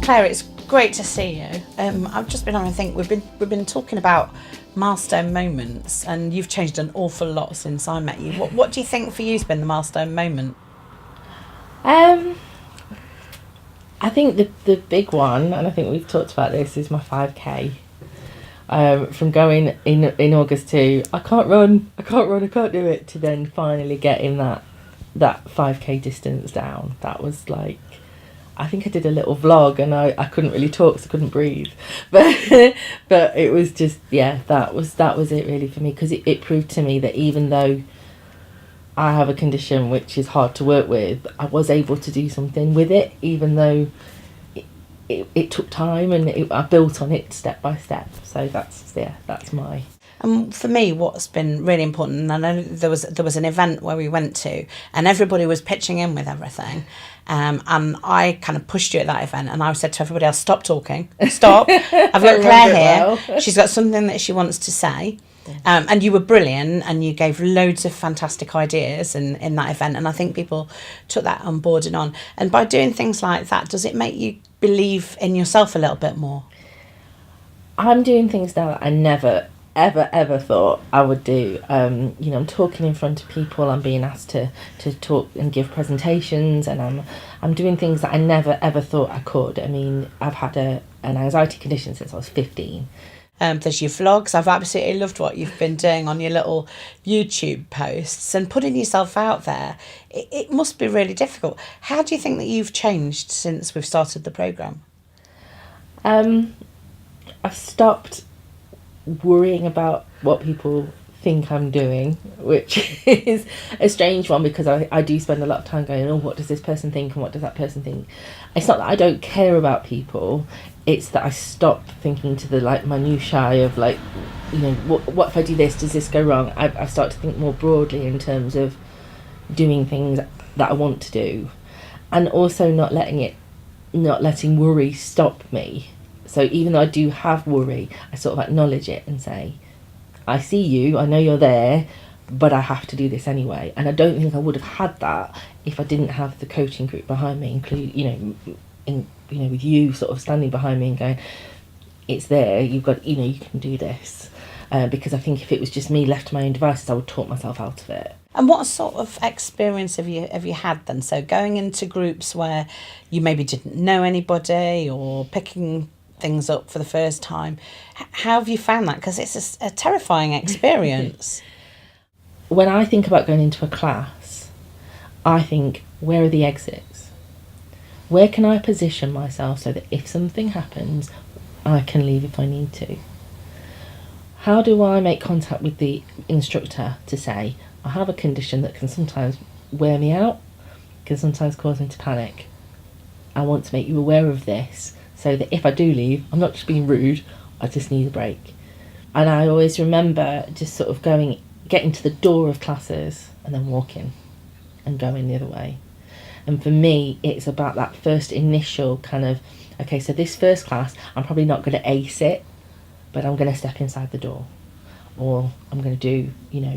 Claire, it's great to see you. I've just been having a think. We've been talking about milestone moments, and you've changed an awful lot since I met you. What do you think for you has been the milestone moment? I think the big one, and I think we've talked about this, is my 5K. From going in August to I can't run, I can't do it, to then finally getting that 5K distance down. That was like, I think I did a little vlog and I couldn't really talk, so I couldn't breathe, but it was just, yeah, that was it really for me, because it proved to me that even though I have a condition which is hard to work with, I was able to do something with it, even though it took time, and I built on it step by step. So that's my... And for me, what's been really important, and I know there was an event where we went to, and everybody was pitching in with everything, and I kind of pushed you at that event, and I said to everybody else, stop talking, stop. I've got Claire here. Well. She's got something that she wants to say. And you were brilliant, and you gave loads of fantastic ideas in that event, and I think people took that on board and on. And by doing things like that, does it make you believe in yourself a little bit more? I'm doing things now that I never ever thought I would do. I'm talking in front of people, I'm being asked to talk and give presentations, and I'm doing things that I never ever thought I could. I mean, I've had an anxiety condition since I was 15. There's your vlogs. I've absolutely loved what you've been doing on your little YouTube posts and putting yourself out there. It must be really difficult. How do you think that you've changed since we've started the programme? I've stopped worrying about what people think I'm doing, which is a strange one, because I do spend a lot of time going, oh, what does this person think and what does that person think? It's not that I don't care about people, it's that I stop thinking to the minutiae of what if I do this, does this go wrong? I start to think more broadly in terms of doing things that I want to do, and also not letting worry stop me. So even though I do have worry, I sort of acknowledge it and say, I see you, I know you're there, but I have to do this anyway. And I don't think I would have had that if I didn't have the coaching group behind me, with you sort of standing behind me and going, it's there, you've got, you can do this. Because I think if it was just me left to my own devices, I would talk myself out of it. And what sort of experience have you had then? So going into groups where you maybe didn't know anybody, or picking things up for the first time, how have you found that? Because it's a terrifying experience. When I think about going into a class, I think, where are the exits? Where can I position myself so that if something happens, I can leave if I need to? How do I make contact with the instructor to say, I have a condition that can sometimes wear me out, can sometimes cause me to panic. I want to make you aware of this, so that if I do leave, I'm not just being rude, I just need a break. And I always remember just sort of getting to the door of classes and then walking and going the other way. And for me, it's about that first initial kind of, okay, so this first class, I'm probably not going to ace it, but I'm going to step inside the door. Or I'm going to do,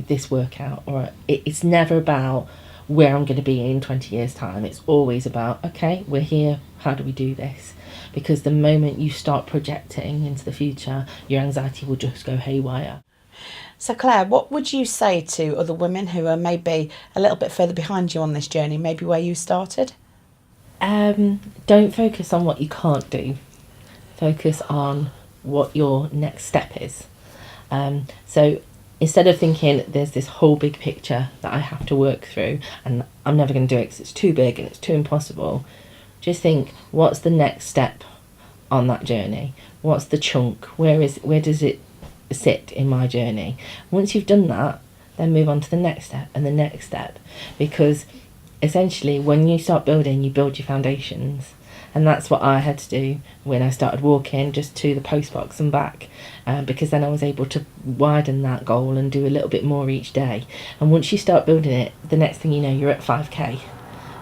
this workout. Or it's never about where I'm going to be in 20 years' time. It's always about, okay, we're here, how do we do this? Because the moment you start projecting into the future, your anxiety will just go haywire. So Claire, what would you say to other women who are maybe a little bit further behind you on this journey, maybe where you started? Don't focus on what you can't do. Focus on what your next step is. So instead of thinking there's this whole big picture that I have to work through and I'm never going to do it because it's too big and it's too impossible, just think, what's the next step on that journey? What's the chunk? Where does it sit in my journey? Once you've done that, then move on to the next step and the next step. Because essentially, when you start building, you build your foundations. And that's what I had to do when I started walking, just to the post box and back, because then I was able to widen that goal and do a little bit more each day. And once you start building it, the next thing you know, you're at 5K.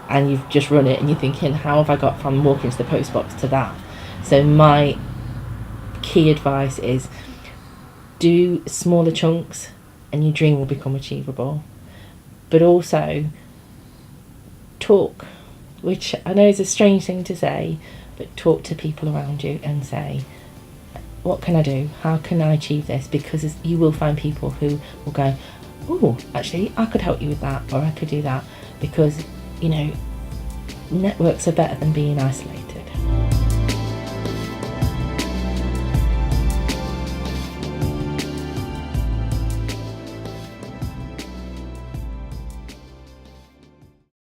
And you've just run it and you're thinking, how have I got from walking to the post box to that? So my key advice is, do smaller chunks and your dream will become achievable. But also talk, which I know is a strange thing to say, but talk to people around you and say, what can I do? How can I achieve this? Because you will find people who will go, oh, actually, I could help you with that, or I could do that, because, you know, networks are better than being isolated.